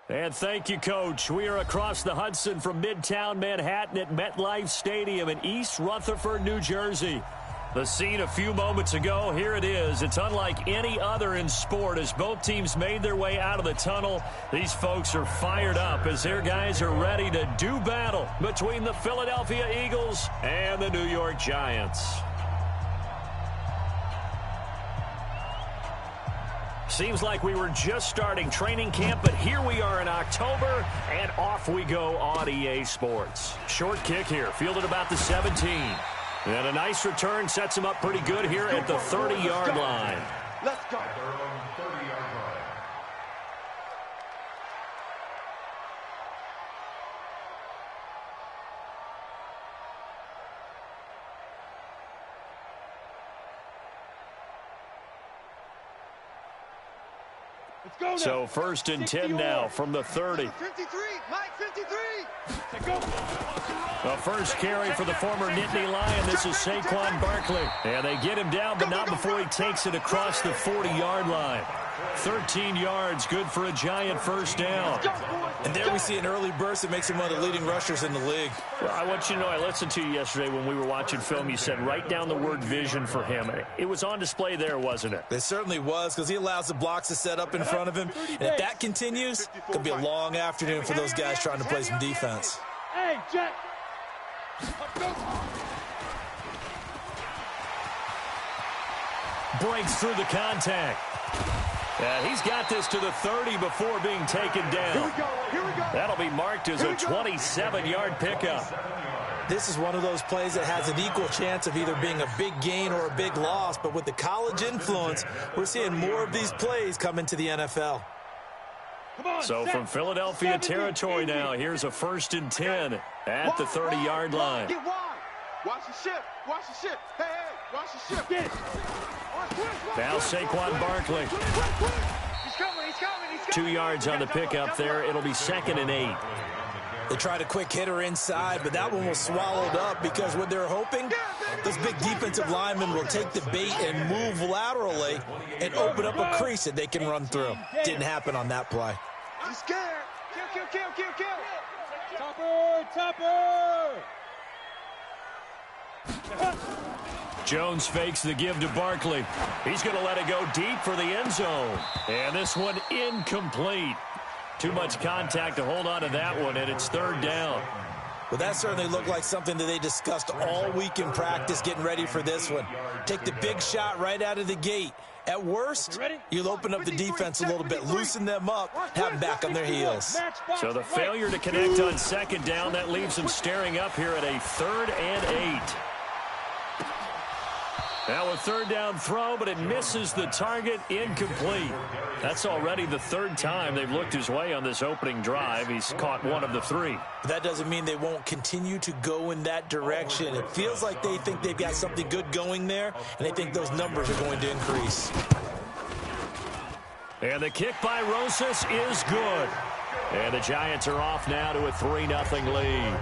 And thank you, Coach. We are across the Hudson from Midtown Manhattan at MetLife Stadium in East Rutherford, New Jersey. The scene a few moments ago, here it is. It's unlike any other in sport as both teams made their way out of the tunnel. These folks are fired up as their guys are ready to do battle between the Philadelphia Eagles and the New York Giants. Seems like we were just starting training camp, but here we are in October, and off we go on EA Sports. Short kick here, fielded about the 17. And a nice return sets him up pretty good here at the 30-yard line. Let's go. So 1st and 10 now from the 30. 53, Mike, 53. The first carry for the former Nittany Lion. This is Saquon Barkley. And they get him down, but not before he takes it across the 40-yard line. 13 yards, good for a Giant first down. And there we see an early burst that makes him one of the leading rushers in the league. Well, I want you to know, I listened to you yesterday when we were watching film. You said write down the word vision for him. It was on display there, wasn't it? It certainly was, because he allows the blocks to set up in front of him. And if that continues, it could be a long afternoon for those guys trying to play some defense. Hey, Jack. Breaks through the contact. He's got this to the 30 before being taken down. Here we go. That'll be marked as a 27-yard pickup. This is one of those plays that has an equal chance of either being a big gain or a big loss, but with the college influence, we're seeing more of these plays come into the NFL. So from Philadelphia territory now, here's a 1st and 10 at the 30-yard line. Get wide. Watch the ship. Watch the ship. Hey, watch the ship. Get it. Now Saquon Barkley. He's coming. 2 yards on the pickup there. It'll be 2nd and 8. They tried a quick hitter inside, but that one was swallowed up because what they're hoping, those big defensive linemen will take the bait and move laterally and open up a crease that they can run through. Didn't happen on that play. He's scared. Kill. Topper. Jones fakes the give to Barkley. He's going to let it go deep for the end zone. And this one incomplete. Too much contact to hold on to that one, and it's 3rd down. Well, that certainly looked like something that they discussed all week in practice getting ready for this one. Take the big shot right out of the gate. At worst, you'll open up the defense a little bit, loosen them up, have them back on their heels. So the failure to connect on 2nd down, that leaves them staring up here at a 3rd and 8. Now a 3rd down throw, but it misses the target, incomplete. That's already the 3rd time they've looked his way on this opening drive. He's caught one of the 3. But that doesn't mean they won't continue to go in that direction. It feels like they think they've got something good going there, and they think those numbers are going to increase. And the kick by Rosas is good. And the Giants are off now to a 3-0 lead.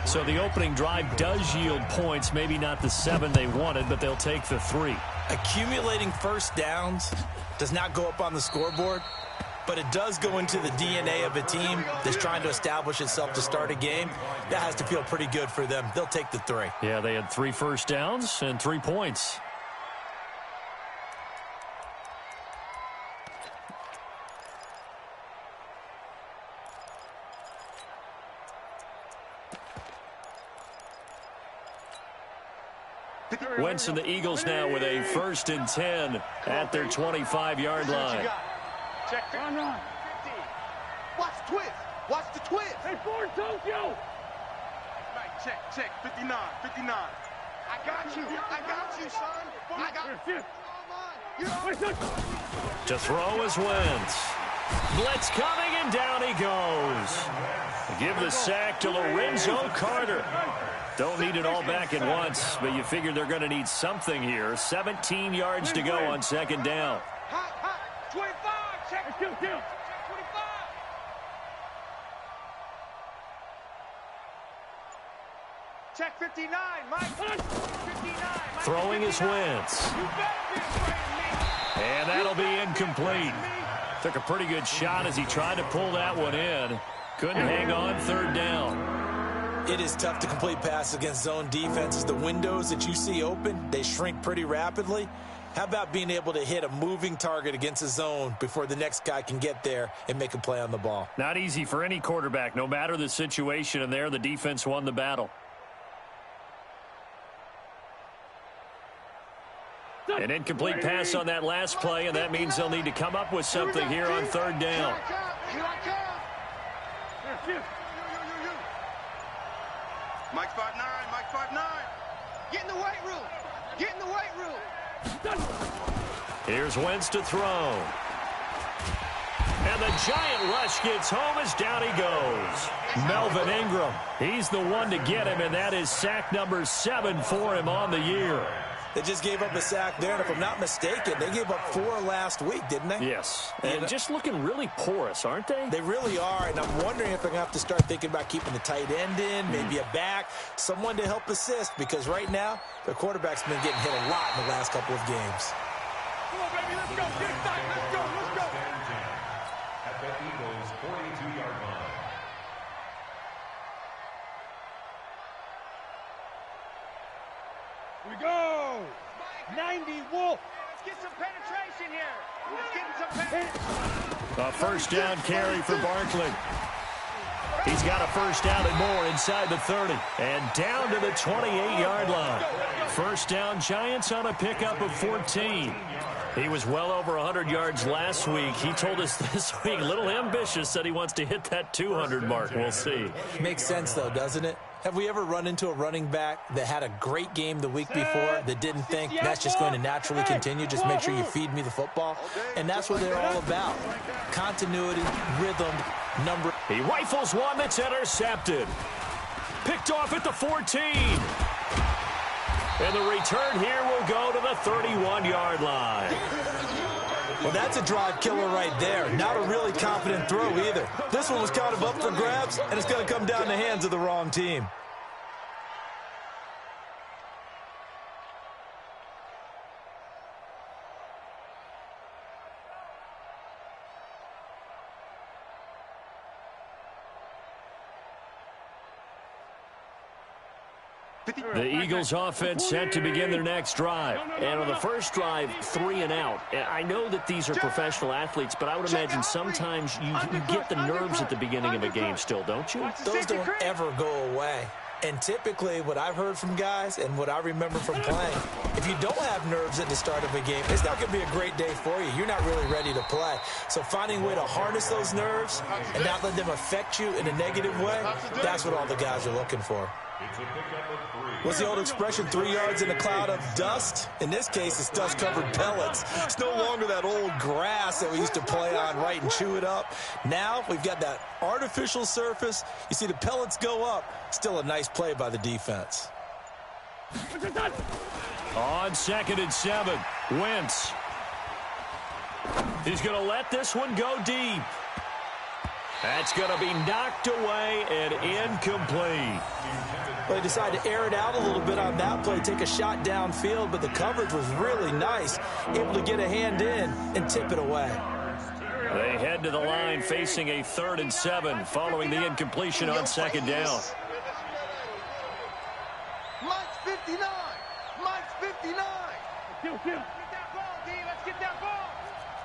So the opening drive does yield points, maybe not the 7 they wanted, but they'll take the 3. Accumulating first downs does not go up on the scoreboard, but it does go into the DNA of a team that's trying to establish itself to start a game. That has to feel pretty good for them. They'll take the 3. Yeah, they had 3 first downs and 3 points. Wentz and the Eagles now with a 1st and 10 at their 25-yard line. Check. Run. 50. Watch the twist. Watch the twist. Hey, Ford, Tokyo. Right, check. 59. I got you, son. I got you. To throw is Wentz. Blitz coming, and down he goes. Give the sack to Lorenzo Carter. Don't need it all back at once, but you figure they're going to need something here. 17 yards to go on 2nd down. 25. Check. Kill. 25. Check 59, Mike. 59. Throwing is Wentz. And that'll be incomplete. Took a pretty good shot as he tried to pull that one in. Couldn't hang on third down. It is tough to complete passes against zone defenses. The windows that you see open, they shrink pretty rapidly. How about being able to hit a moving target against a zone before the next guy can get there and make a play on the ball? Not easy for any quarterback, no matter the situation, and there the defense won the battle. An incomplete pass on that last play, and that means they'll need to come up with something here on third down. Mike 5'9", Mike 5'9". Get in the weight room. Get in the weight room. Here's Wentz to throw. And the giant rush gets home as down he goes. Melvin Ingram, he's the one to get him, and that is sack number 7 for him on the year. They just gave up a sack there, and if I'm not mistaken, they gave up 4 last week, didn't they? Yes, and just looking really porous, aren't they? They really are, and I'm wondering if they're going to have to start thinking about keeping the tight end in, maybe a back, someone to help assist, because right now, their quarterback's been getting hit a lot in the last couple of games. Come on, baby, let's go. Get inside. Let's go. Let's go. At the Eagles' 42-yard line. Here we go. 90 Wolf. Let's get some penetration here. Let's get some penetration. A first down carry for Barkley. He's got a first down and more inside the 30. And down to the 28-yard line. First down, Giants on a pickup of 14. He was well over 100 yards last week. He told us this week, a little ambitious, said he wants to hit that 200 mark. We'll see. Makes sense, though, doesn't it? Have we ever run into a running back that had a great game the week before that didn't think that's just going to naturally continue? Just make sure you feed me the football. And that's what they're all about. Continuity, rhythm, number. He rifles one that's intercepted. Picked off at the 14. And the return here will go to the 31-yard line. Well, that's a drive killer right there. Not a really confident throw either. This one was kind of up for grabs, and it's going to come down the hands of the wrong team. The Eagles offense set to begin their next drive. And on the first drive, 3 and out. I know that these are professional athletes, but I would imagine sometimes you get the nerves at the beginning of a game still, don't you? Those don't ever go away. And typically what I've heard from guys and what I remember from playing, if you don't have nerves at the start of a game, it's not going to be a great day for you. You're not really ready to play. So finding a way to harness those nerves and not let them affect you in a negative way, that's what all the guys are looking for. What's the old expression, 3 yards in a cloud of dust? In this case, it's dust-covered pellets. It's no longer that old grass that we used to play on, right, and chew it up. Now we've got that artificial surface. You see the pellets go up. Still a nice play by the defense. On 2nd and 7, Wentz. He's going to let this one go deep. That's going to be knocked away and incomplete. Well, they decided to air it out a little bit on that play, take a shot downfield, but the coverage was really nice, able to get a hand in and tip it away. They head to the line facing a 3rd and 7 following the incompletion on 2nd down. Mike's 59. Mike's 59. Get that ball, D. Let's get that ball.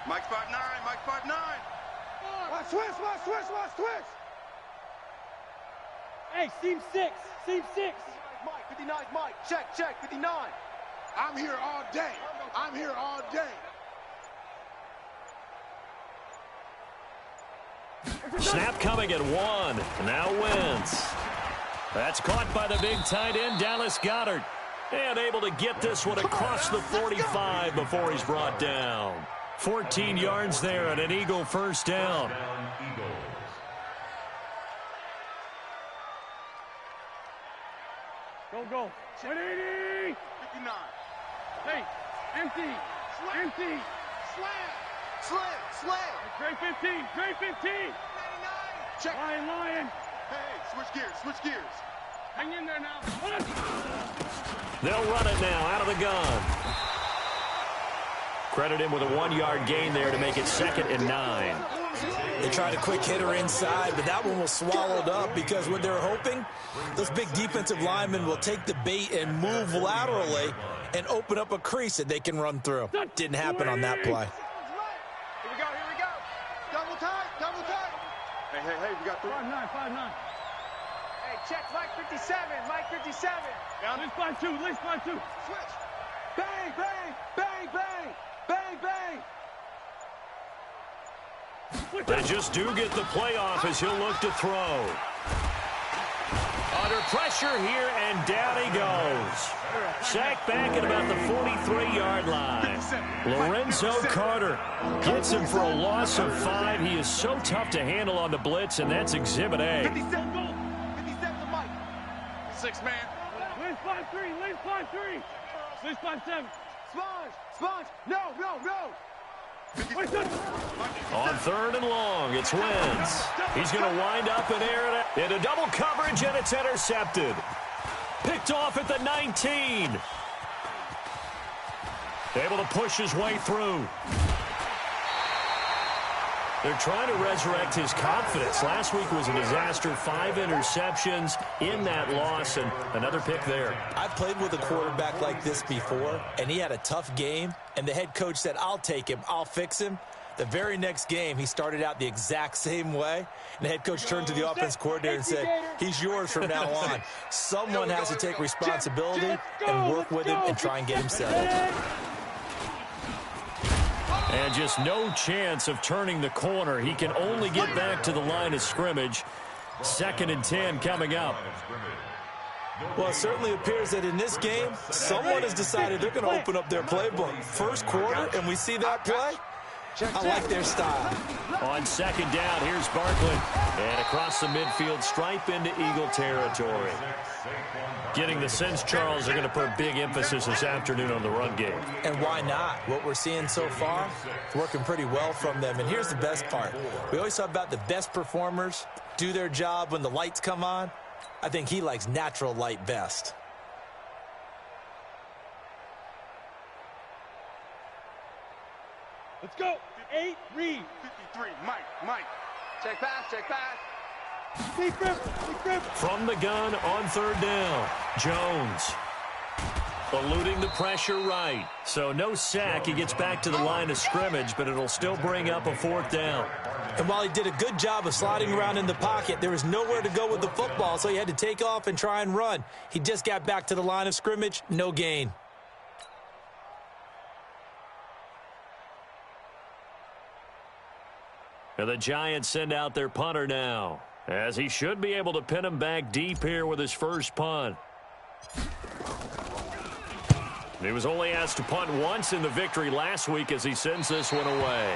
Mike's 5'9". Mike's 5'9". Watch twist. Watch twist. Watch twist. Hey, seam 6. Seam 6. Mike, 59, Mike. Check, 59. I'm here all day. I'm here all day. Snap coming at 1. Now Wentz. That's caught by the big tight end, Dallas Goedert. And able to get this one across the 45 before he's brought down. 14 yards there and an Eagle first down. Go. 180. 59. Hey, empty. Empty. Slam. Trey 15. Trey 15. 99. Check. Lion. Hey, switch gears. Hang in there now. They'll run it now out of the gun. Credit him with a 1-yard gain there to make it 2nd and 9. They tried a quick hitter inside, but that one was swallowed up because what they're hoping, those big defensive linemen will take the bait and move laterally and open up a crease that they can run through. Didn't happen on that play. Here we go. Double tight. Hey, we got 5-9, 5-9. Hey, check Mike 57. Down. Let's find two. Switch. Bang, bang. They just do get the playoff as he'll look to throw. Under pressure here, and down he goes. Sacked back at about the 43-yard line. Lorenzo Carter gets him for a loss of 5. He is so tough to handle on the blitz, and that's Exhibit A. 57 to Mike. 6 man. Let's 5-3. Let's 5-7. Sponge. No. On 3rd and long, it's Wentz. He's going to wind up and air it out into double coverage, and it's intercepted. Picked off at the 19. Able to push his way through. They're trying to resurrect his confidence. Last week was a disaster. 5 interceptions in that loss, and another pick there. I've played with a quarterback like this before, and he had a tough game, and the head coach said, I'll take him, I'll fix him. The very next game, he started out the exact same way, and the head coach turned to the offense coordinator and said, he's yours from now on. Someone has to take responsibility and work with him and try and get him settled. And just no chance of turning the corner. He can only get back to the line of scrimmage. 2nd and 10 coming up. Well, it certainly appears that in this game, someone has decided they're going to open up their playbook. First quarter, and we see that play. I like their style. On 2nd down, here's Barkley. And across the midfield stripe into Eagle territory. Getting the sense, Charles, they're going to put a big emphasis this afternoon on the run game. And why not? What we're seeing so far, it's working pretty well from them. And here's the best part. We always talk about the best performers do their job when the lights come on. I think he likes natural light best. Let's go. 8, read. 53, Mike. Check pass. Big grip. From the gun on 3rd down, Jones. Eluding the pressure right. So no sack. He gets back to the line of scrimmage, but it'll still bring up a 4th down. And while he did a good job of sliding around in the pocket, there was nowhere to go with the football, so he had to take off and try and run. He just got back to the line of scrimmage, no gain. And the Giants send out their punter now, as he should be able to pin him back deep here with his first punt. He was only asked to punt once in the victory last week as he sends this one away.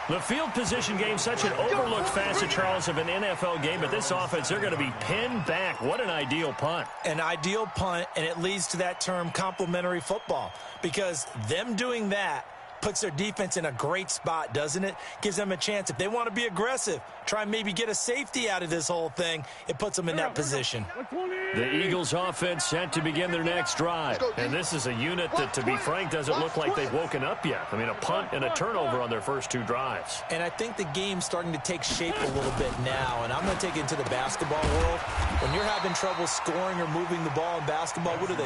The field position game, such an overlooked facet, Charles, of an NFL game, but this offense, they're going to be pinned back. What an ideal punt. An ideal punt, and it leads to that term complementary football, because them doing that puts their defense in a great spot, doesn't it? Gives them a chance. If they want to be aggressive, try and maybe get a safety out of this whole thing, it puts them in that position. The Eagles offense set to begin their next drive. And this is a unit that, to be frank, doesn't look like they've woken up yet. I mean, a punt and a turnover on their first 2 drives. And I think the game's starting to take shape a little bit now, and I'm going to take it into the basketball world. When you're having trouble scoring or moving the ball in basketball, what do?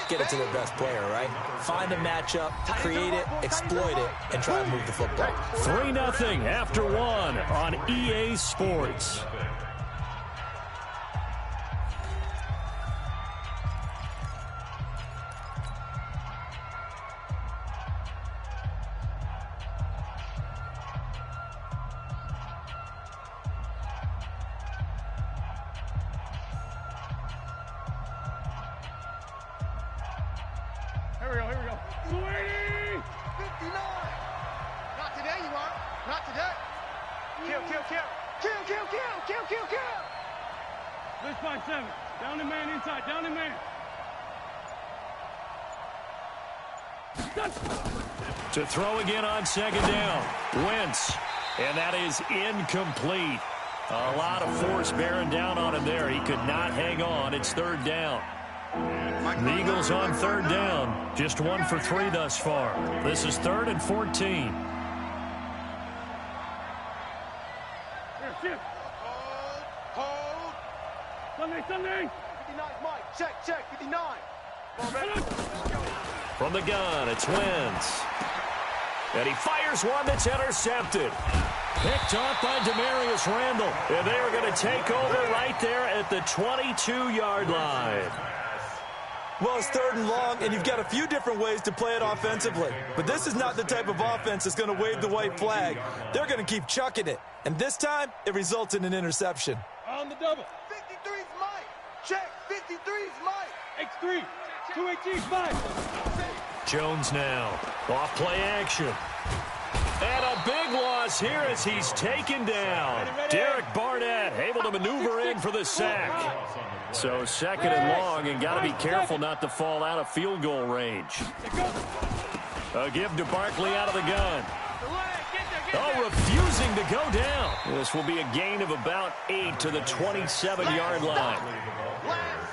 Get it to their best player, right? Find a matchup, create it, exploit it, and try and move the football. 3-0 after 1 on EA Sports. Here we go. 20! 59. Not today, you aren't. Not today. Kill. Let's 5-7. Down the man inside. Down the man. To throw again on 2nd down. Wentz. And that is incomplete. A lot of force bearing down on him there. He could not hang on. It's 3rd down. The Eagles on third down. Just 1 for 3 thus far. This is 3rd and 14. Hold. Sunday. 59, Mike. Check. 59. From the gun, it's Wentz. And he fires one that's intercepted. Picked off by Demarius Randall. And they are going to take over right there at the 22-yard line. Well, it's 3rd and long, and you've got a few different ways to play it offensively. But this is not the type of offense that's going to wave the white flag. They're going to keep chucking it. And this time, it results in an interception. On the double. 53's Mike. Check. 53's Mike. X3. 218's Mike. Jones now. Off play action. And a big loss here as he's taken down. Derek Barnett able to maneuver in for the sack. So 2nd and long, and got to be careful not to fall out of field goal range. A give to Barkley out of the gun. Oh, refusing to go down. This will be a gain of about 8 to the 27-yard line.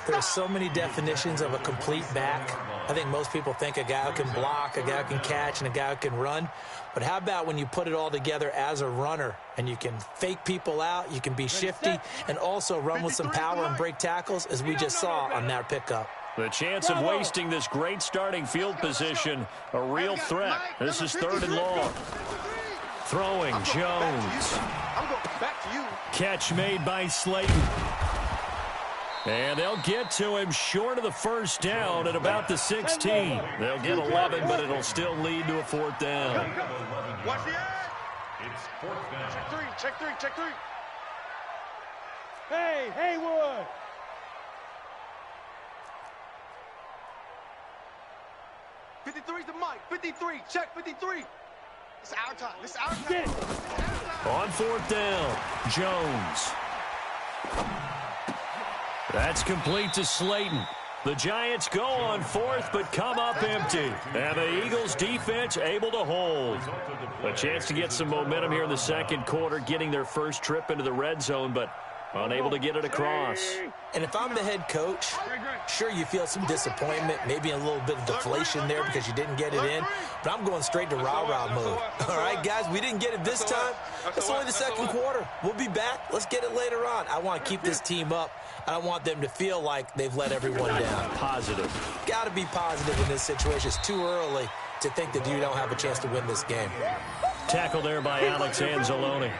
There's so many definitions of a complete back. I think most people think a guy who can block, a guy who can catch, and a guy who can run. But how about when you put it all together as a runner and you can fake people out, you can be shifty, and also run with some power and break tackles, as we just saw on that pickup. The chance of wasting this great starting field position, a real threat. This is 3rd and long. Throwing Jones. I'm going back to you. Catch made by Slayton. And they'll get to him short of the first down at about the 16. They'll get 11, but it'll still lead to a 4th down. Watch the ad. It's 4th down. Check three. Hey, Haywood. '53's the Mike. 53. Check 53. It's our time. On 4th down, Jones. That's complete to Slayton. The Giants go on 4th, but come up empty. And the Eagles defense able to hold. A chance to get some momentum here in the 2nd quarter, getting their first trip into the red zone, but unable to get it across. And if I'm the head coach, sure, you feel some disappointment, maybe a little bit of deflation there because you didn't get it in, but I'm going straight to rah-rah mode. All right, guys, we didn't get it this time. It's only the 2nd quarter. We'll be back. Let's get it later on. I want to keep this team up. I don't want them to feel like they've let everyone down. Positive. Got to be positive in this situation. It's too early to think that you don't have a chance to win this game. Tackle there by Alex Anzalone.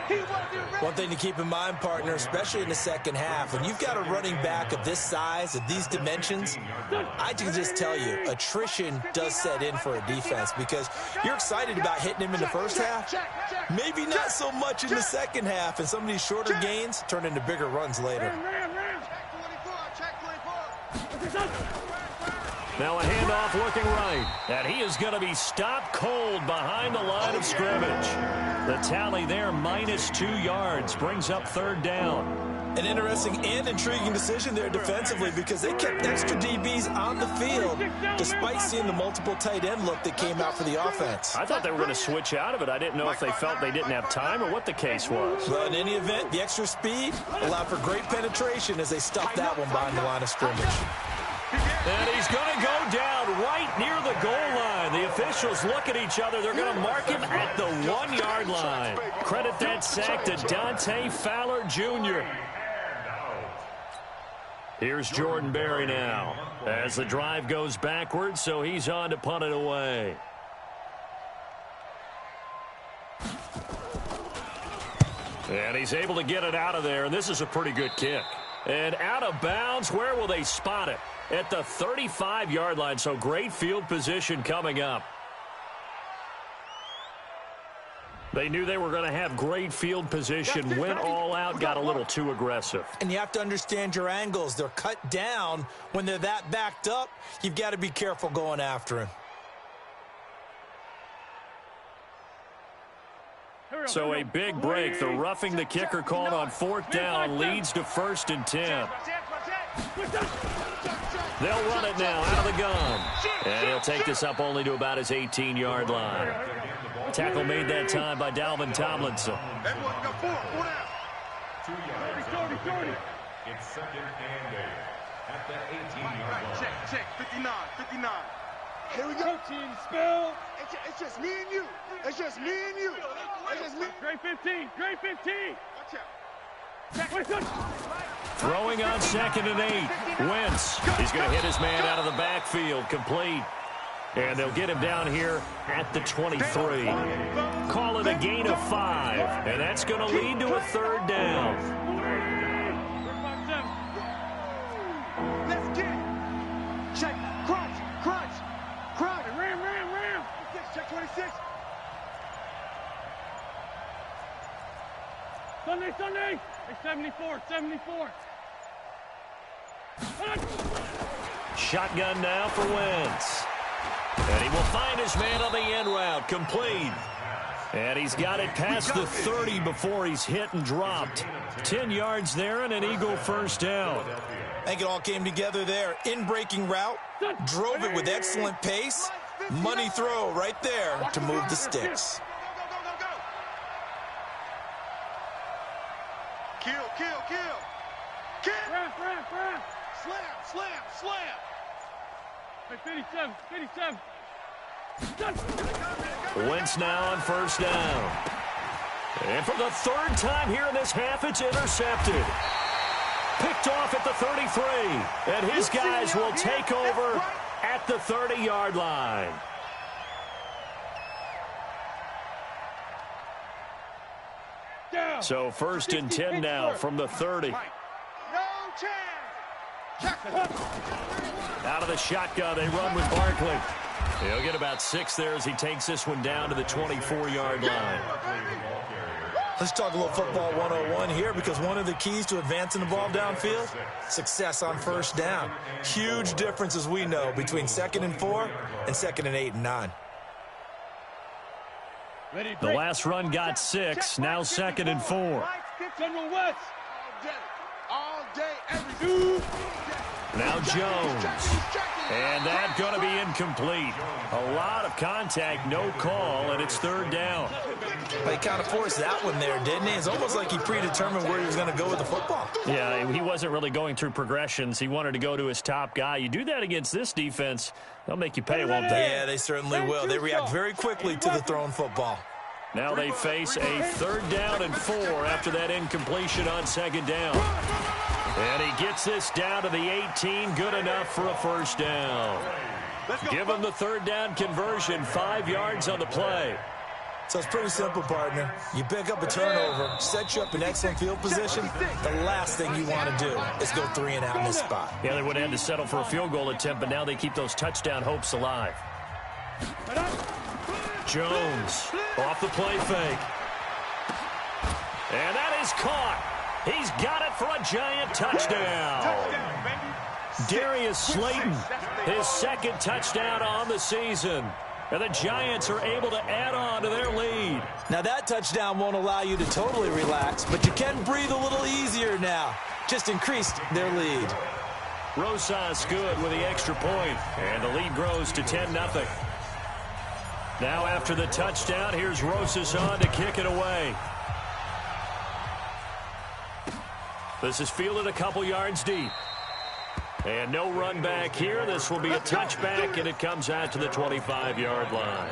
One thing to keep in mind, partner, especially in the 2nd half, when you've got a running back of this size, of these dimensions, I can just tell you, attrition does set in for a defense because you're excited about hitting him in the 1st half. Maybe not so much in the 2nd half, and some of these shorter gains turn into bigger runs later. Now a handoff looking right. And he is going to be stopped cold behind the line of scrimmage. The tally there, -2 yards, brings up 3rd down. An interesting and intriguing decision there defensively because they kept extra DBs on the field despite seeing the multiple tight end look that came out for the offense. I thought they were going to switch out of it. I didn't know if they felt they didn't have time or what the case was. Well, in any event, the extra speed allowed for great penetration as they stuffed that one behind the line of scrimmage. And he's going to go down right near the goal line. The officials look at each other. They're going to mark him at the 1-yard line. Credit that sack to Dante Fowler Jr. Here's Jordan Berry now as the drive goes backwards, so he's on to punt it away. And he's able to get it out of there, and this is a pretty good kick. And out of bounds, where will they spot it? At the 35-yard line, so great field position coming up. They knew they were going to have great field position, went all out, got a little too aggressive. And you have to understand your angles. They're cut down. When they're that backed up, you've got to be careful going after him. So a big break. The roughing the kicker called on 4th down leads to 1st and 10. They'll run it now out of the gun. And he'll take this up only to about his 18-yard line. Tackle made that time by Dalvin Tomlinson. Everyone got 4 down. 2 yards. It's 2nd and 8. at the 18-yard line. Check, 59, 59. Here we go. Coaching, spell. It's just me and you. It's just me and you. It's just me. Grade 15, grade 15. Watch out. Throwing on 2nd and 8. Wentz. He's going to hit his man out of the backfield. Complete. And they'll get him down here at the 23. Call it a gain of 5. And that's going to lead to a 3rd down. Let's get it. Check. Crunch. Ram. Check 26. Sunday. Hey, 74. Shotgun now for Wentz. And he will find his man on the end route. Complete. And he's got it past the 30 before he's hit and dropped. 10 yards there and an Eagle 1st down. I think it all came together there. In-breaking route. Drove it with excellent pace. Money throw right there to move the sticks. Kill. Rap. Slam. Hey, 57. Wentz now on 1st down. And for the 3rd time here in this half, it's intercepted. Picked off at the 33. And his guys will take over at the 30-yard line. So 1st and 10 now from the 30. No chance. Out of the shotgun, they run with Barkley. He'll get about 6 there as he takes this one down to the 24-yard line. Let's talk a little football 101 here, because one of the keys to advancing the ball downfield, success on 1st down. Huge difference, as we know, between 2nd and 4 and 2nd and 8 and 9. The last run got 6, now 2nd and 4. General West. All day, every day. Now Jones. And that's going to be incomplete. A lot of contact, no call, and it's 3rd down. He kind of forced that one there, didn't he? It's almost like he predetermined where he was going to go with the football. Yeah, he wasn't really going through progressions. He wanted to go to his top guy. You do that against this defense, they'll make you pay, won't they? Yeah, they certainly will. They react very quickly to the thrown football. Now they face a 3rd down and 4 after that incompletion on 2nd down. And he gets this down to the 18, good enough for a 1st down. Give him the 3rd down conversion, 5 yards on the play. So it's pretty simple, partner. You pick up a turnover, set you up in excellent field position. The last thing you want to do is go 3 and out in this spot. Yeah, they would have had to settle for a field goal attempt, but now they keep those touchdown hopes alive. Jones off the play fake. And that is caught. He's got it for a giant touchdown. Darius Slayton, his 2nd touchdown on the season. And the Giants are able to add on to their lead. Now that touchdown won't allow you to totally relax, but you can breathe a little easier now. Just increased their lead. Rosas good with the extra point, and the lead grows to 10-0. Now after the touchdown, here's Rosas on to kick it away. This is fielded a couple yards deep. And no run back here. This will be a touchback, and it comes out to the 25-yard line.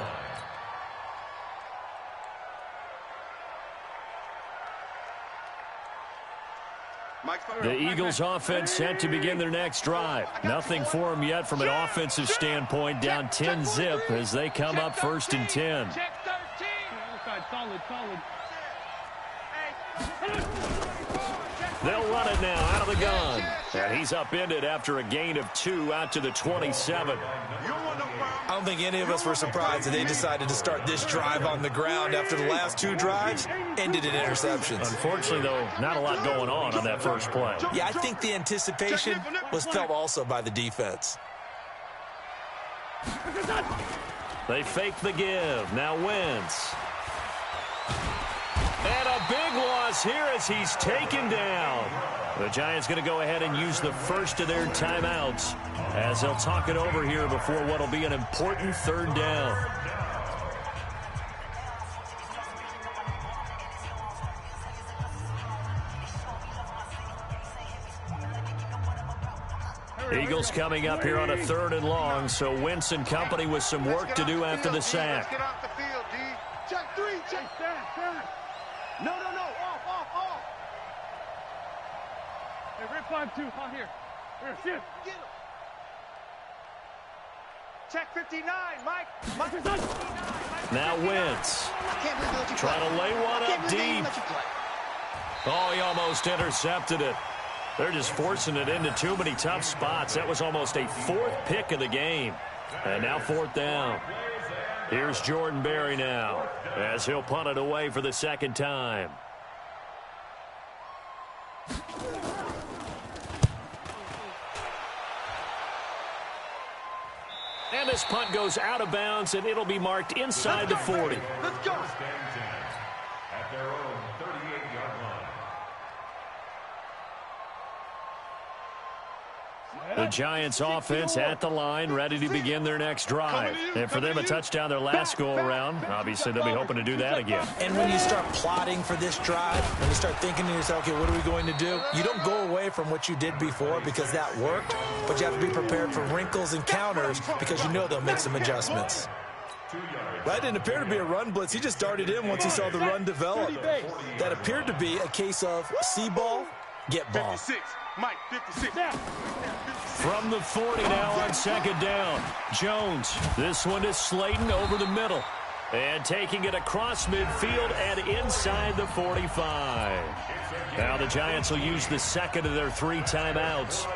The Eagles offense set to begin their next drive. Nothing for them yet from an offensive standpoint. Down 10-zip as they come up 1st and 10. Check 13. Solid. They'll run it now out of the gun. And he's upended after a gain of 2 out to the 27. I don't think any of us were surprised that they decided to start this drive on the ground after the last 2 drives ended in interceptions. Unfortunately, though, not a lot going on that first play. Yeah, I think the anticipation was felt also by the defense. They fake the give. Now Wentz. And a big loss here as he's taken down. The Giants going to go ahead and use the first of their timeouts as they'll talk it over here before what will be an important 3rd down. Eagles coming up here on a 3rd and long, so Wentz and company with some work to do after the Let's sack. get off the field, D. Check 3, check. Stand. No. Off. Hey, rip 5-2, on here. Here, shift. Get him. Check 59, Mike. Now Wentz. I can't believe they let you Trying play. to lay one I can't up believe they deep. let you play. Oh, he almost intercepted it. They're just forcing it into too many tough spots. That was almost a 4th pick of the game. And now 4th down. Here's Jordan Berry now as he'll punt it away for the 2nd time. And this punt goes out of bounds, and it'll be marked inside the 40. Let's go. At their own 38-yard line. The Giants offense at the line, ready to begin their next drive. And for them, a touchdown their last go-around. Obviously, they'll be hoping to do that again. And when you start plotting for this drive, when you start thinking to yourself, okay, what are we going to do? You don't go away from what you did before because that worked, but you have to be prepared for wrinkles and counters because you know they'll make some adjustments. That didn't appear to be a run blitz. He just darted in once he saw the run develop. That appeared to be a case of see ball, get ball. 56, Mike, 56. From the 40 now on 2nd down. Jones. This one is Slayton over the middle. And taking it across midfield and inside the 45. Now the Giants will use the 2nd of their 3 timeouts,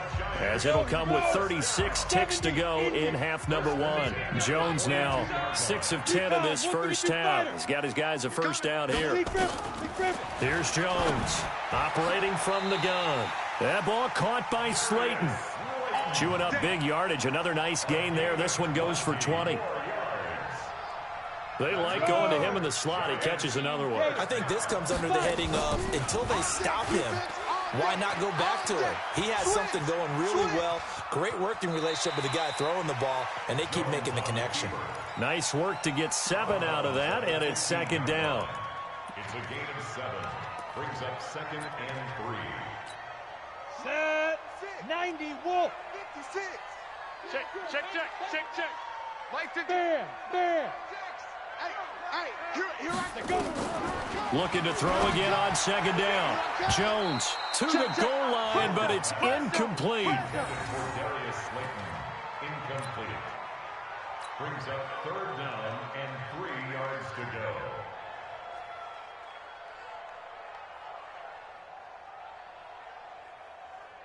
as it'll come with 36 ticks to go in half number 1. Jones now 6 of 10 in this first half. He's got his guys a first down here. Here's Jones operating from the gun. That ball caught by Slayton. Chewing up big yardage. Another nice gain there. This one goes for 20. They like going to him in the slot. He catches another one. I think this comes under the heading of until they stop him, why not go back to him? He has something going really well. Great working relationship with the guy throwing the ball, and they keep making the connection. Nice work to get 7 out of that, and it's 2nd down. It's a gain of 7. Brings up 2nd and 3. Set. 90, Wolf. 56. Check. Mike, 50. There. Hey, here I go. Looking to throw again on 2nd down. Jones to the goal line, but it's incomplete. Darius Slayton, incomplete. Brings up 3rd down and 3 yards to go.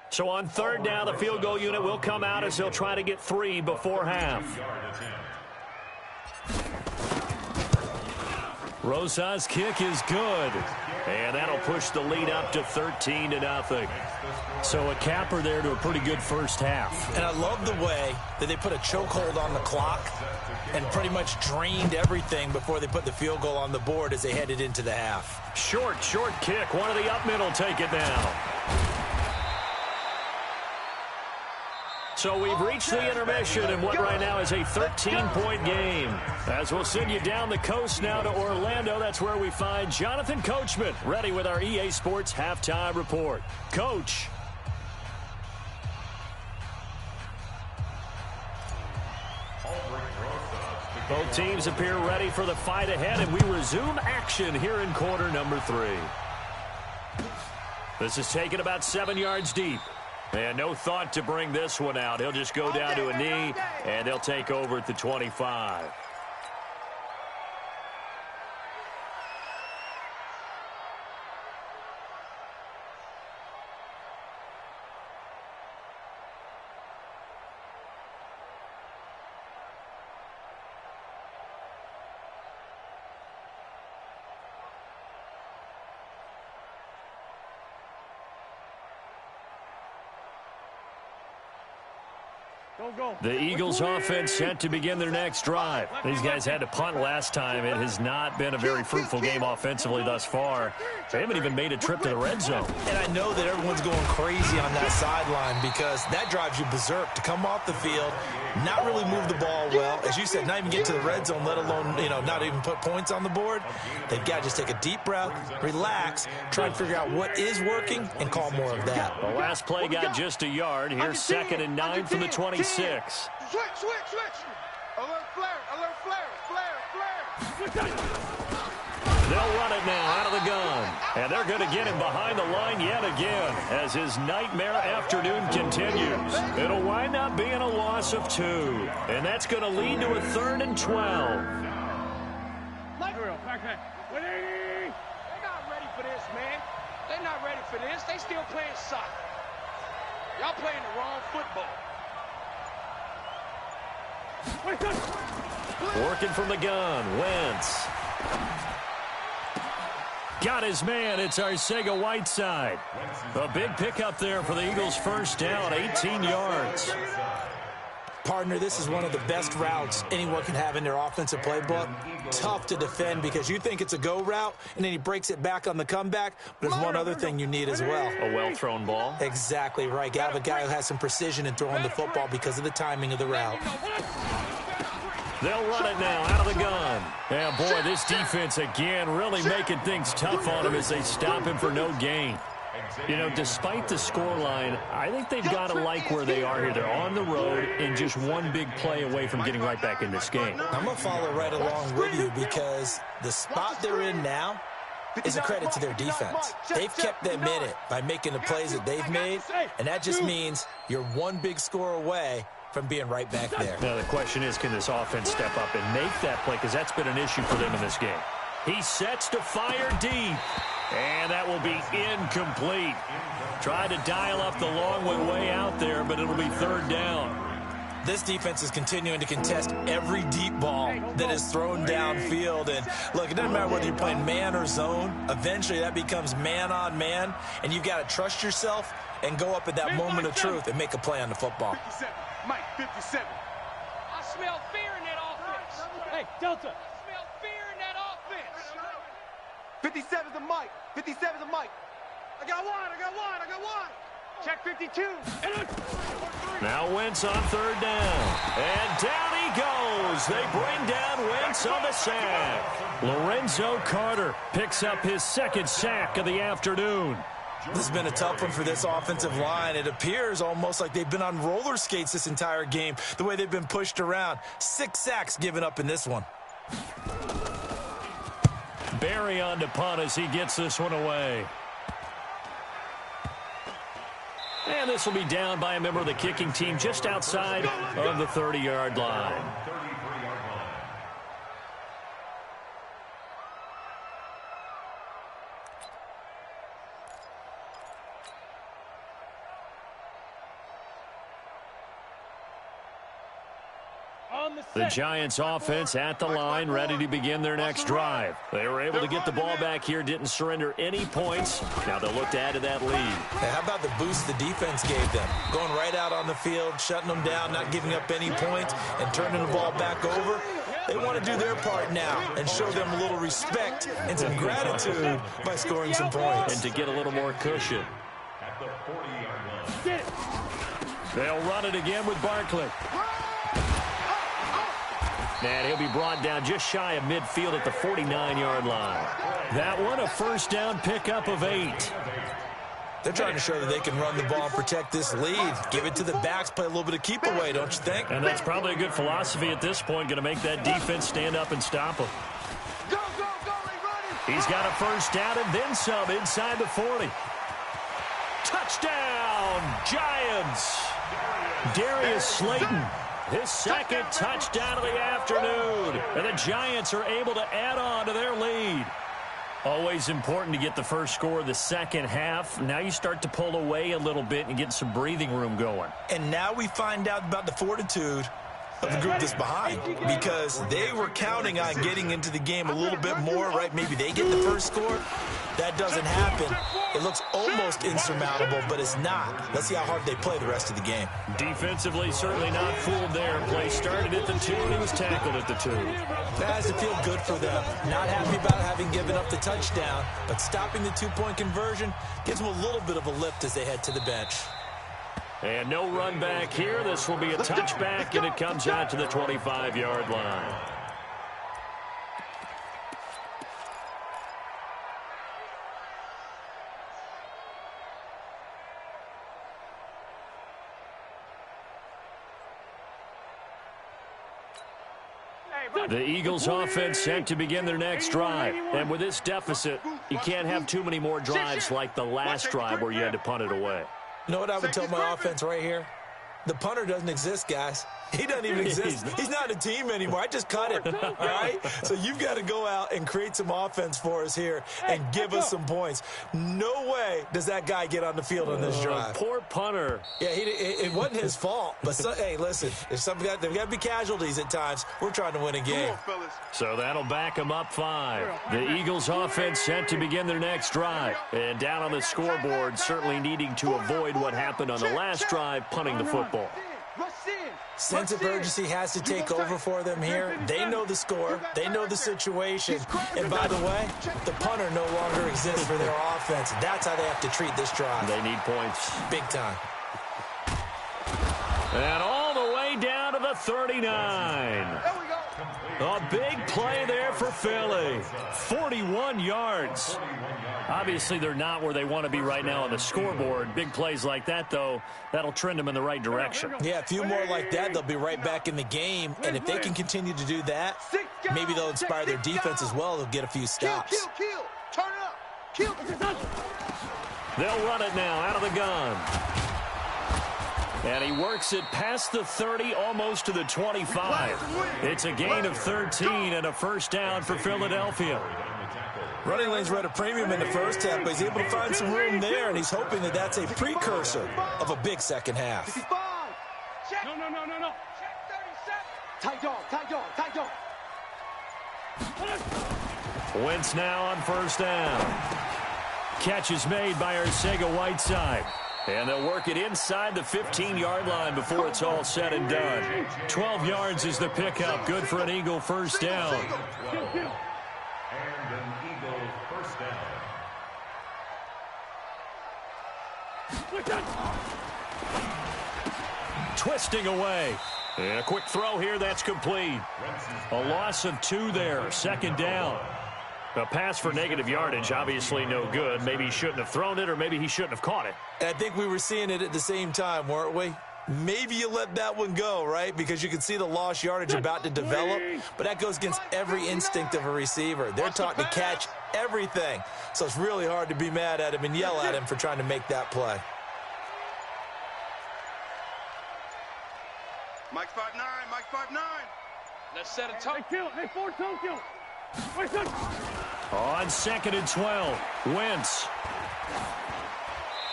So on 3rd down, the field goal unit will come out as they'll try to get 3 before half. Rosa's kick is good. And that'll push the lead up to 13-0. So a capper there to a pretty good first half. And I love the way that they put a chokehold on the clock and pretty much drained everything before they put the field goal on the board as they headed into the half. Short kick. One of the up middle take it now. So we've reached the intermission in what right now is a 13-point game. As we'll send you down the coast now to Orlando, that's where we find Jonathan Coachman, ready with our EA Sports Halftime Report. Coach. Both teams appear ready for the fight ahead, and we resume action here in quarter number 3. This is taken about 7 yards deep. And no thought to bring this one out. He'll just go down to a knee, and they'll take over at the 25. The Eagles offense set to begin their next drive. These guys had to punt last time. It has not been a very fruitful game offensively thus far. They haven't even made a trip to the red zone. And I know that everyone's going crazy on that sideline because that drives you berserk to come off the field, not really move the ball well. As you said, not even get to the red zone, let alone, not even put points on the board. They've got to just take a deep breath, relax, try and figure out what is working, and call more of that. The last play got just a yard. Here's 2nd and 9 from the 26. Switch. Alert flare. They'll run it now out of the gun. And they're going to get him behind the line yet again as his nightmare afternoon continues. It'll wind up being a loss of 2. And that's going to lead to a 3rd and 12. They're not ready for this, man. They're not ready for this. They still playing soccer. Y'all playing the wrong football. Working from the gun, Wentz. Got his man, it's Arcega-Whiteside. A big pickup there for the Eagles' first down, 18 yards. Partner, this is one of the best routes anyone can have in their offensive playbook. Tough to defend because you think it's a go route, and then he breaks it back on the comeback. But there's one other thing you need as well. A well-thrown ball. Exactly right. You have a guy who has some precision in throwing the football because of the timing of the route. They'll run it now out of the gun. Yeah, boy, this defense again really making things tough on him as they stop him for no gain. Despite the scoreline, I think they've got to like where they are here. They're on the road and just one big play away from getting right back in this game. I'm going to follow right along with you because the spot they're in now is a credit to their defense. They've kept them in it by making the plays that they've made, and that just means you're one big score away from being right back there. Now, the question is, can this offense step up and make that play? Because that's been an issue for them in this game. He sets to fire deep. And that will be incomplete. Tried to dial up the long way out there, but it'll be 3rd down. This defense is continuing to contest every deep ball that is thrown downfield. And, look, it doesn't matter whether you're playing man or zone. Eventually, that becomes man-on-man, and you've got to trust yourself and go up at that moment of truth and make a play on the football. 57. Mike, 57. I smell fear in that offense. Hey, Delta. I smell fear in that offense. 57's the Mike. 57's the Mike. I got one. Check 52. Now Wentz on 3rd down. And down he goes. They bring down Wentz on the sack. Lorenzo Carter picks up his 2nd sack of the afternoon. This has been a tough one for this offensive line. It appears almost like they've been on roller skates this entire game, the way they've been pushed around. 6 sacks given up in this one. Barry on to punt as he gets this one away. And this will be down by a member of the kicking team just outside of the 30-yard line. The Giants offense at the line, ready to begin their next drive. They were able to get the ball back here, didn't surrender any points. Now they'll look to add to that lead. How about the boost the defense gave them? Going right out on the field, shutting them down, not giving up any points, and turning the ball back over. They want to do their part now and show them a little respect and some gratitude by scoring some points. And to get a little more cushion. At the 40-yard line. They'll run it again with Barkley. And he'll be brought down just shy of midfield at the 49-yard line. That one, a first down pickup of 8. They're trying to show that they can run the ball and protect this lead. Give it to the backs, play a little bit of keep away, don't you think? And that's probably a good philosophy at this point, going to make that defense stand up and stop them. He's got a first down and then some inside the 40. Touchdown, Giants. Darius Slayton. His 2nd touchdown of the afternoon. And the Giants are able to add on to their lead. Always important to get the first score of the second half. Now you start to pull away a little bit and get some breathing room going. And now we find out about the fortitude of the group that's behind, because they were counting on getting into the game a little bit more, right? Maybe they get the first score. that doesn't happen, it looks almost insurmountable, but it's not. Let's see how hard they play the rest of the game. Defensively, certainly not fooled there. Play started at the 2, and he was tackled at the 2. That has to feel good for them. Not happy about having given up the touchdown, but stopping the 2-point conversion gives them a little bit of a lift as they head to the bench. And no run back here. This will be a touchback, and it comes out to the 25-yard line. The Eagles offense set to begin their next drive. And with this deficit, you can't have too many more drives like the last drive where you had to punt it away. You know what I would tell my offense right here? The punter doesn't exist, guys. He doesn't even exist. He's not a team anymore. I just cut him, all right? So you've got to go out and create some offense for us here and give us some points. No way does that guy get on the field on this drive. Poor punter. Yeah, it wasn't his fault. But, hey, listen, there's got to be casualties at times. We're trying to win a game. So that'll back them up 5. The Eagles offense set to begin their next drive. And down on the scoreboard, certainly needing to avoid what happened on the last drive, punting the football. Sense of urgency has to take over for them here. They know the score. They know the situation. And by the way, the punter no longer exists for their offense. That's how they have to treat this drive. They need points. Big time. And all the way down to the 39. There we go. A big play there for Philly. 41 yards. Obviously, they're not where they want to be right now on the scoreboard. Big plays like that, though, that'll trend them in the right direction. Yeah, a few more like that, they'll be right back in the game. And if they can continue to do that, maybe they'll inspire their defense as well. They'll get a few stops. Kill. Turn it up. Kill. They'll run it now out of the gun. And he works it past the 30, almost to the 25. It's a gain of 13 and a first down for Philadelphia. Running lanes were at a premium in the first half, but he's able to find some room there, and he's hoping that that's a precursor of a big second half. No. Check 37. Tight dog. Wentz now on first down. Catch is made by Arcega-Whiteside. And they'll work it inside the 15-yard line before it's all said and done. 12 yards is the pickup. Good for an Eagle first down. And an Eagle first down. Twisting away. And a quick throw here, that's complete. A loss of 2 there, second down. A pass for negative yardage, obviously no good. Maybe he shouldn't have thrown it, or maybe he shouldn't have caught it. I think we were seeing it at the same time, weren't we? Maybe you let that one go, right? Because you can see the lost yardage about to develop. But that goes against every instinct of a receiver. They're taught to catch everything. So it's really hard to be mad at him and yell at him for trying to make that play. Mike 5'9". Let's set a tone. Hey, Ford Tokyo. On 2nd and 12, Wentz.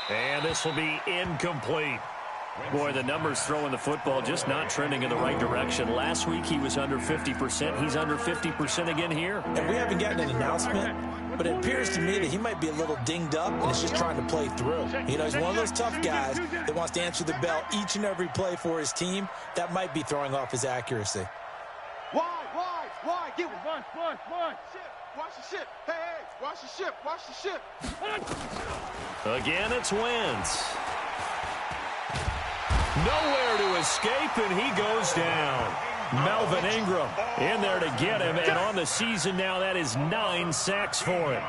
And this will be incomplete. Boy, the numbers throwing the football just not trending in the right direction. Last week he was under 50%. He's under 50% again here. And we haven't gotten an announcement, but it appears to me that he might be a little dinged up and is just trying to play through. You know, he's one of those tough guys that wants to answer the bell each and every play for his team. That might be throwing off his accuracy. Wide. Get one. Bunch. Watch the ship. Hey, watch the ship. Again, it's Wentz. Nowhere to escape, and he goes down. Melvin Ingram in there to get him, and on the season now, that is 9 sacks for him.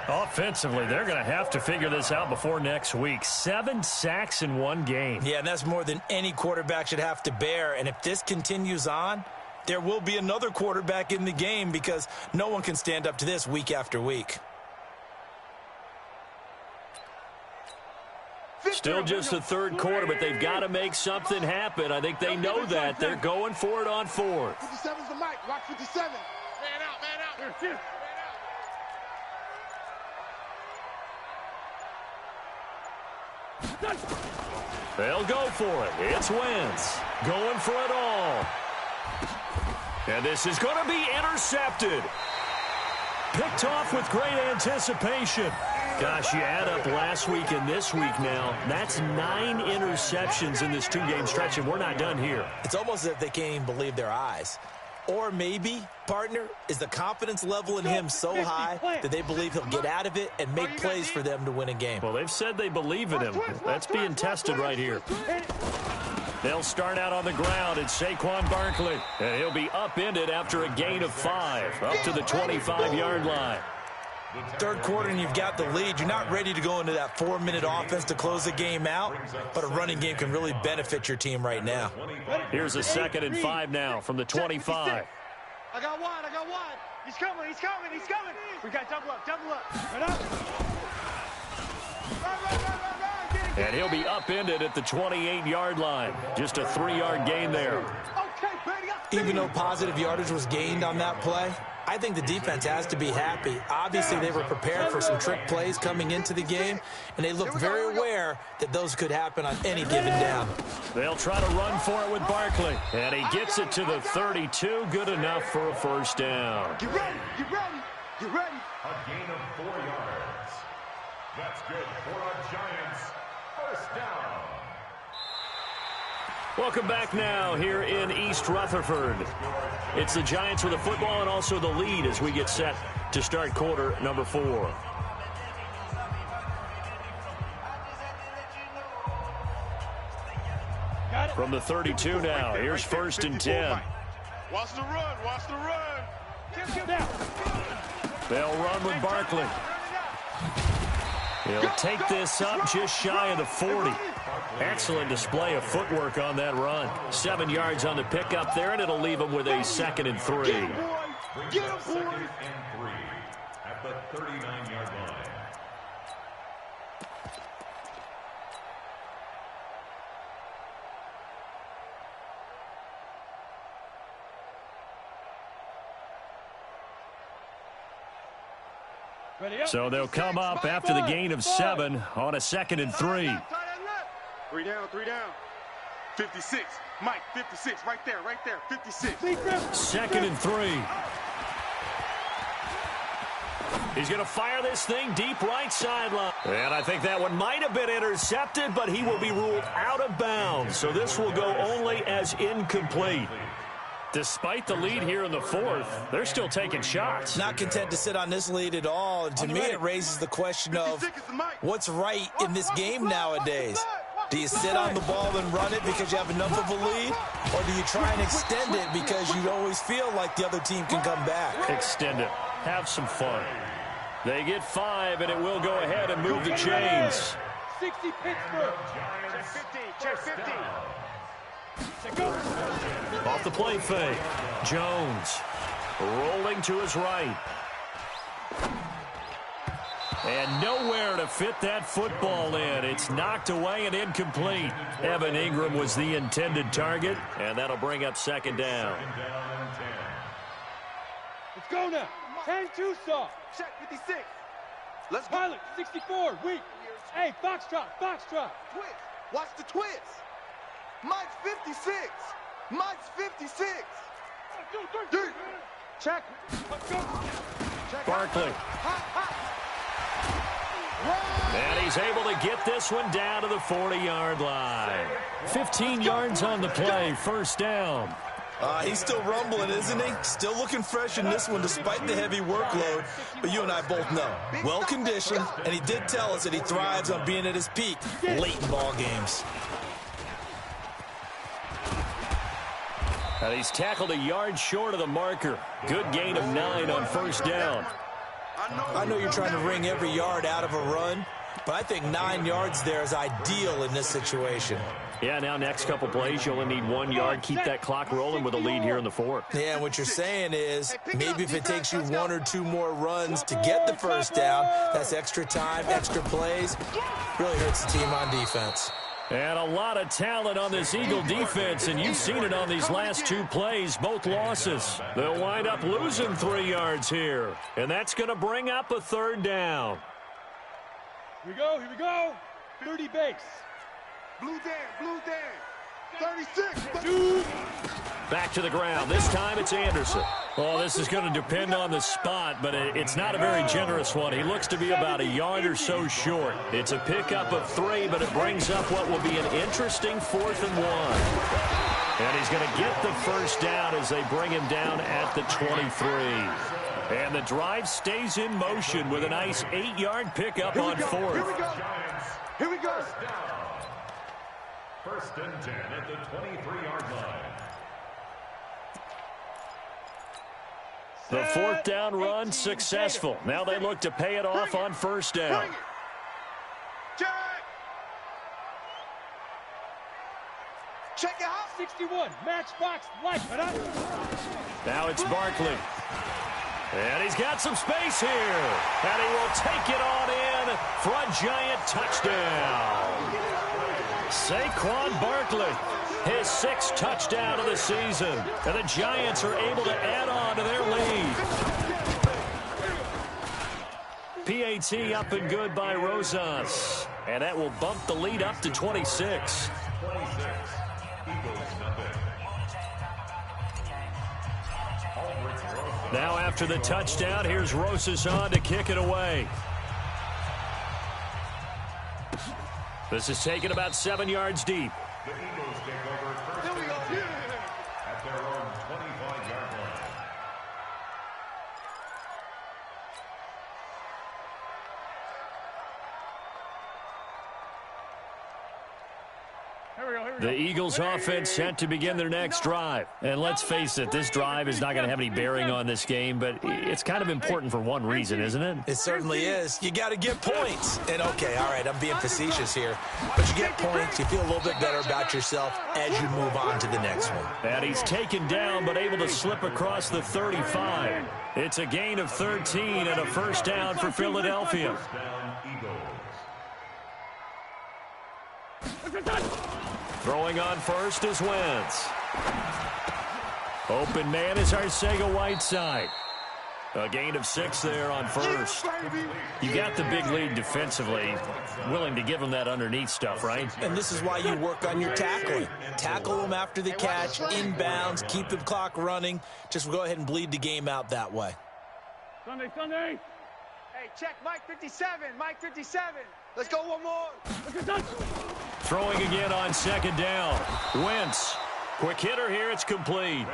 Offensively, they're going to have to figure this out before next week. 7 sacks in one game. Yeah, and that's more than any quarterback should have to bear, and if this continues on, there will be another quarterback in the game because no one can stand up to this week after week. Still just the third quarter, but they've got to make something happen. I think they know that. They're going for it on 4th. 57's the mic. Watch 57. Man out. They'll go for it. It's Wentz going for it all. And this is going to be intercepted. Picked off with great anticipation. Gosh, you add up last week and this week now, that's 9 interceptions in this 2-game stretch, and we're not done here. It's almost as if they can't even believe their eyes. Or maybe, partner, is the confidence level in him so high that they believe he'll get out of it and make plays for them to win a game. Well, they've said they believe in him. That's being tested right here. They'll start out on the ground. It's Saquon Barkley, and he'll be upended after a gain of 5, up to the 25-yard line. Third quarter and you've got the lead. You're not ready to go into that 4-minute offense to close the game out, but a running game can really benefit your team right now. Here's a 2nd and 5 now from the 25. I got one. He's coming. We got double up. Right up. Run. And he'll be upended at the 28-yard line. Just a 3-yard gain there. Okay, baby. Even though positive yardage was gained on that play, I think the defense has to be happy. Obviously, they were prepared for some trick plays coming into the game, and they looked very aware that those could happen on any given down. They'll try to run for it with Barkley, and he gets it to the 32. Good enough for a first down. Get ready. A gain of 4 yards. That's good for our Giants. First down. Welcome back now here in East Rutherford. It's the Giants with the football and also the lead as we get set to start quarter number 4. From the 32 now, here's 1st and 10. Watch the run. They'll run with Barkley. He'll take this up just shy of the 40. Excellent display of footwork on that run. 7 yards on the pickup there, and it'll leave him with a 2nd and 3. Get him, boy. 2nd and 3 at the 39-yard line. So they'll come up after the gain of 7 on a 2nd and 3. 3 down. 56. Mike, 56. Right there. 56. 2nd and 3. He's going to fire this thing deep right sideline. And I think that one might have been intercepted, but he will be ruled out of bounds. So this will go only as incomplete. Despite the lead here in the 4th, they're still taking shots. Not content to sit on this lead at all. And to me, it raises the question of what's right in this game nowadays. Do you sit on the ball and run it because you have enough of a lead? Or do you try and extend it because you always feel like the other team can come back? Extend it. Have some fun. They get 5, and it will go ahead and move the chains. 60 Pittsburgh. Check 50. Off the play fake. Jones rolling to his right. And nowhere to fit that football in. It's knocked away and incomplete. Evan Ingram was the intended target, and that'll bring up 2nd down. Let's go now. 10-2 saw. Check 56. Let's go. Pilot, 64, weak. Hey, Foxtrot. Twist. Watch the twist. Mike's 56. 56. 1, 2, 3. Check. Barkley. And he's able to get this one down to the 40-yard line. 15 yards on the play, first down. He's still rumbling, isn't he? Still looking fresh in this one despite the heavy workload. But you and I both know, well-conditioned, and he did tell us that he thrives on being at his peak late in ball games. And he's tackled a yard short of the marker. Good gain of 9 on first down. I know you're trying to wring every yard out of a run, but I think 9 yards there is ideal in this situation. Yeah, now next couple plays, you only need 1 yard. Keep that clock rolling with a lead here in the 4th. Yeah, what you're saying is maybe if it takes you 1 or 2 more runs to get the first down, that's extra time, extra plays. Really hurts the team on defense. And a lot of talent on this Eagle defense, and you've seen it on these last 2 plays, both losses. They'll wind up losing 3 yards here, and that's going to bring up a 3rd down. Here we go. 30 base. Blue Dan. 36. Back to the ground. This time it's Anderson. Well, this is going to depend on the spot, but it's not a very generous one. He looks to be about a yard or so short. It's a pickup of 3, but it brings up what will be an interesting 4th and 1. And he's going to get the first down as they bring him down at the 23. And the drive stays in motion with a nice 8-yard pickup on 4th. Here we go. Here we go. First and 10 at the 23-yard line. The 4th down run successful. Now they look to pay it off on first down. Check it out. 61, matchbox, life. Now it's Barkley. And he's got some space here. And he will take it on in for a giant touchdown. Saquon Barkley, his 6th touchdown of the season. And the Giants are able to add on to their lead. PAT up and good by Rosas. And that will bump the lead up to 26. 26. Eagles nothing. Now after the touchdown, here's Rosas on to kick it away. This is taken about 7 yards deep. The Eagles take over first and 10 at their own 25-yard line. The Eagles offense set to begin their next drive. And let's face it, this drive is not going to have any bearing on this game, but it's kind of important for one reason, isn't it? It certainly is. You got to get points. And, okay, all right, I'm being facetious here. But you get points, you feel a little bit better about yourself as you move on to the next one. And he's taken down but able to slip across the 35. It's a gain of 13 and a first down for Philadelphia. First down, Eagles. Throwing on first is Wentz. Open man is Arcega-Whiteside. A gain of 6 there on first. You got the big lead defensively. Willing to give him that underneath stuff, right? And this is why you work on your tackling. Tackle them after the catch, inbounds, keep the clock running. Just go ahead and bleed the game out that way. Sunday. Hey, check Mike 57, Mike 57. Let's go one more. Throwing again on second down. Wentz. Quick hitter here. It's complete.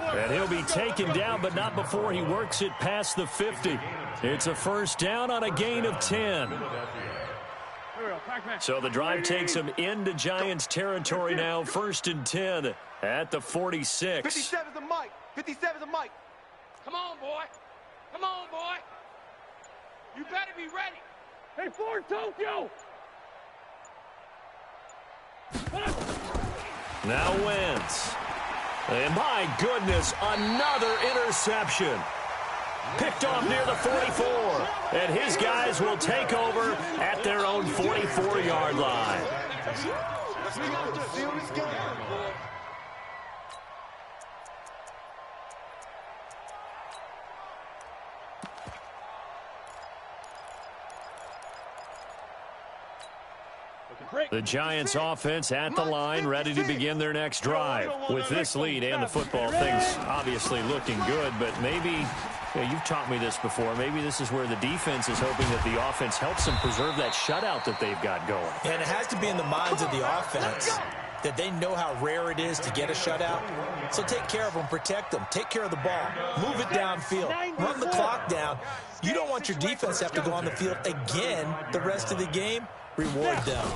And he'll be taken down, but not before he works it past the 50. It's a first down on a gain of 10. So the drive takes him into Giants territory now. First and 10 at the 46. 57's the Mike. 57's the Mike. Come on, boy. Come on, boy. You better be ready. Hey, Ford, Tokyo! Now Wentz. And my goodness, another interception. Picked off near the 44. And his guys will take over at their own 44-yard line. The Giants offense at the line, ready to begin their next drive. With this lead and the football, things obviously looking good, but maybe, you've taught me this before, maybe this is where the defense is hoping that the offense helps them preserve that shutout that they've got going. And it has to be in the minds of the offense that they know how rare it is to get a shutout. So take care of them, protect them, take care of the ball, move it downfield, run the clock down. You don't want your defense to have to go on the field again the rest of the game. Reward them.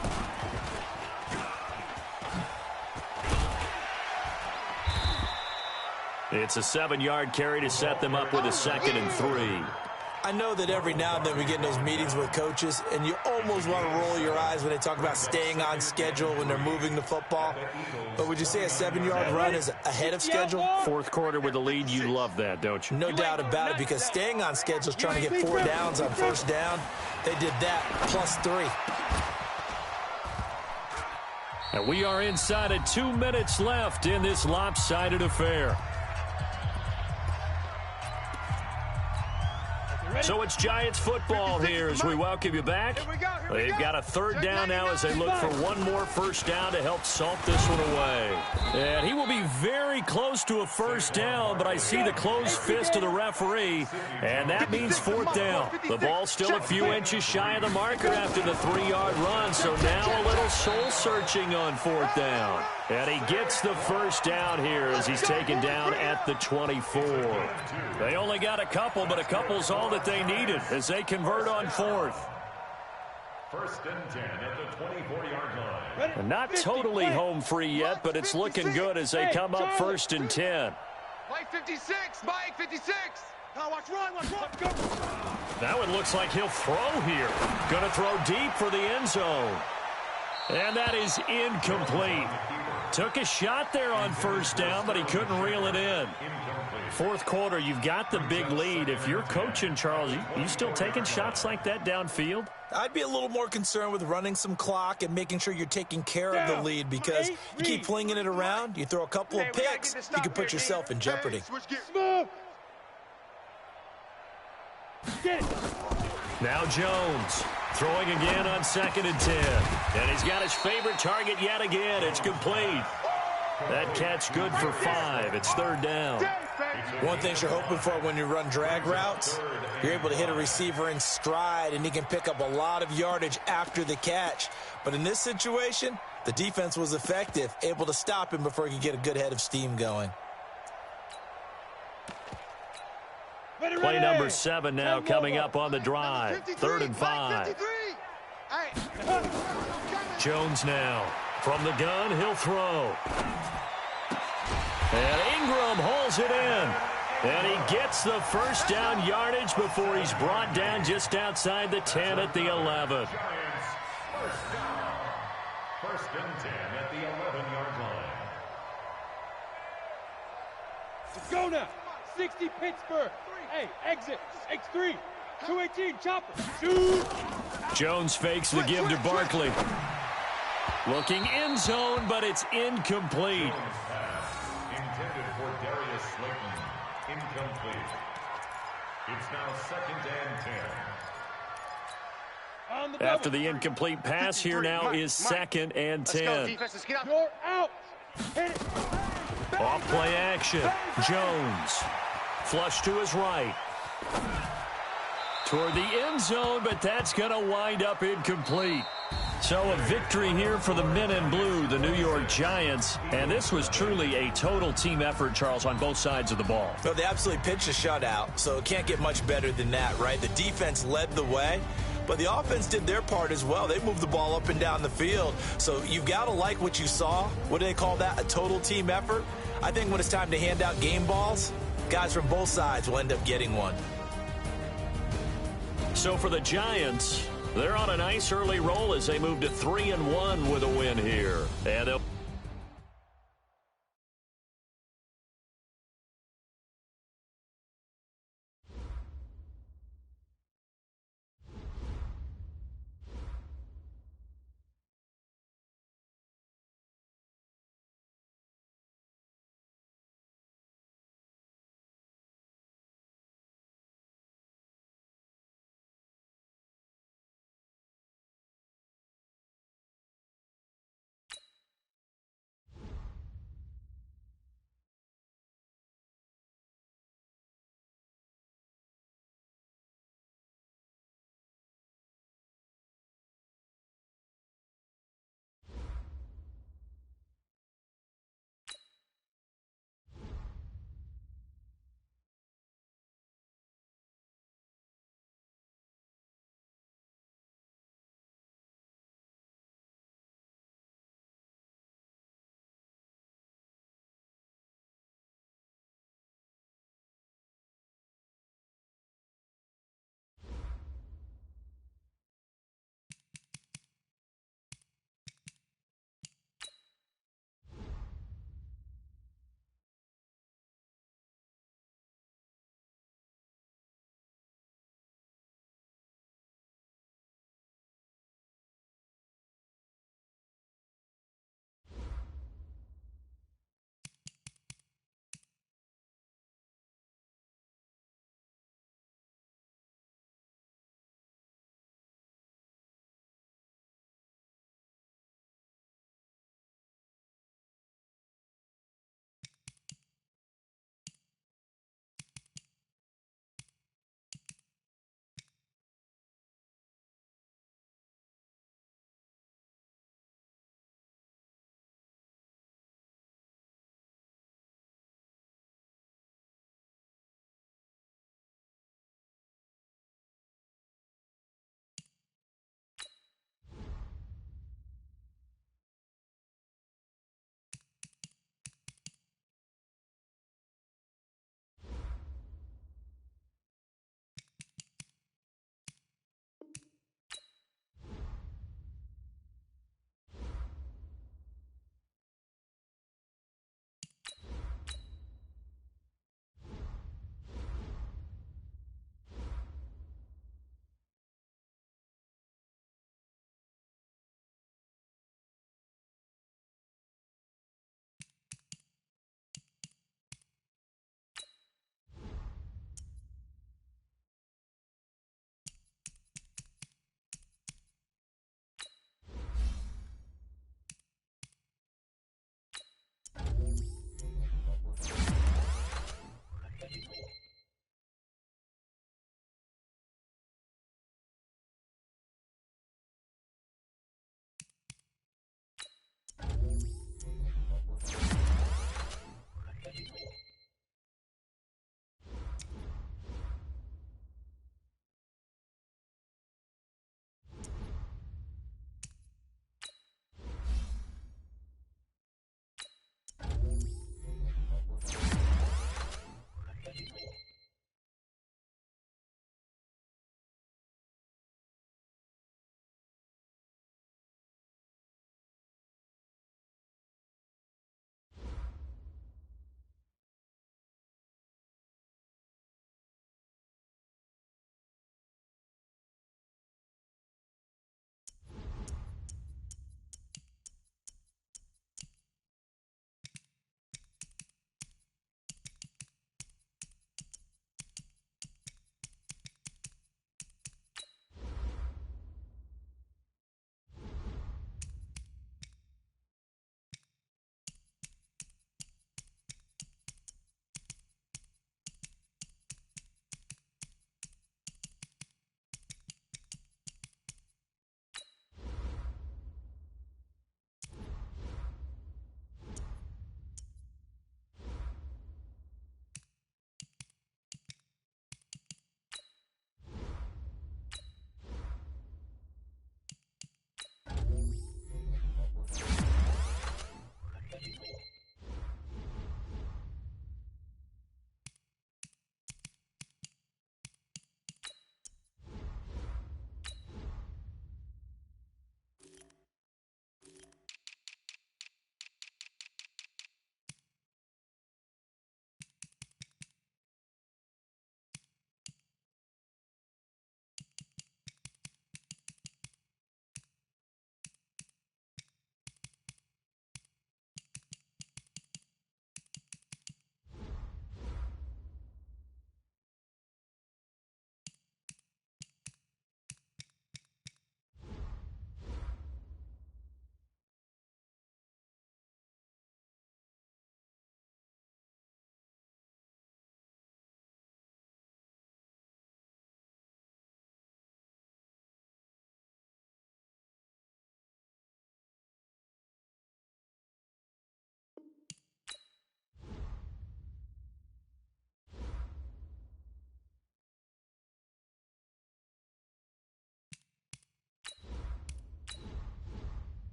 It's a 7-yard carry to set them up with a 2nd and 3. I know that every now and then we get in those meetings with coaches, and you almost want to roll your eyes when they talk about staying on schedule when they're moving the football. But would you say a 7-yard run is ahead of schedule? Fourth quarter with the lead, you love that, don't you? No doubt about it, because staying on schedule is trying to get 4 downs on first down. They did that, plus 3. And we are inside of 2 minutes left in this lopsided affair. So it's Giants football here as we welcome you back. They've got a third down now as they look for one more first down to help salt this one away. And he will be very close to a first down, but I see the closed fist of the referee, and that means fourth down. The ball's still a few inches shy of the marker after the 3-yard run, so now a little soul-searching on fourth down. And he gets the first down here as he's taken down at the 24. They only got a couple, but a couple's all that they needed as they convert on fourth. First and 10 at the 24-yard line. And not totally home free yet, but it's looking good as they come up first and 10. Mike 56, Mike 56. Now watch run, go. That one looks like he'll throw here. Going to throw deep for the end zone. And that is incomplete. Took a shot there on first down, but he couldn't reel it in. Fourth quarter, you've got the big lead. If you're coaching, Charles, you still taking shots like that downfield? I'd be a little more concerned with running some clock and making sure you're taking care of the lead, because you keep flinging it around, you throw a couple of picks, you can put yourself in jeopardy. Now Jones throwing again on 2nd and 10. And he's got his favorite target yet again. It's complete. That catch good for 5. It's third down. One thing you're hoping for when you run drag routes, you're able to hit a receiver in stride, and he can pick up a lot of yardage after the catch. But in this situation, the defense was effective, able to stop him before he could get a good head of steam going. Play number 7 now coming up on the drive. 3rd and 5. Jones now. From the gun, he'll throw. And Ingram hauls it in. And he gets the first down yardage before he's brought down just outside the 10 at the 11. First and 10 at the 11-yard line. Let's go now. 60 Pittsburgh. Hey, exit. X3. 218 chopper. Shoot. Jones fakes the give to Barkley. Looking end zone, but it's incomplete. Intended for Darius Slayton. Incomplete. It's now 2nd and 10. After the incomplete pass, here now is 2nd and 10. You're out. Hit it. Off play action. Jones. Flush to his right. Toward the end zone, but that's going to wind up incomplete. So a victory here for the men in blue, the New York Giants. And this was truly a total team effort, Charles, on both sides of the ball. Well, they absolutely pitched a shutout, so it can't get much better than that, right? The defense led the way, but the offense did their part as well. They moved the ball up and down the field. So you've got to like what you saw. What do they call that? A total team effort? I think when it's time to hand out game balls, guys from both sides will end up getting one. So for the Giants, they're on a nice early roll as they move to 3-1 with a win here. And they'll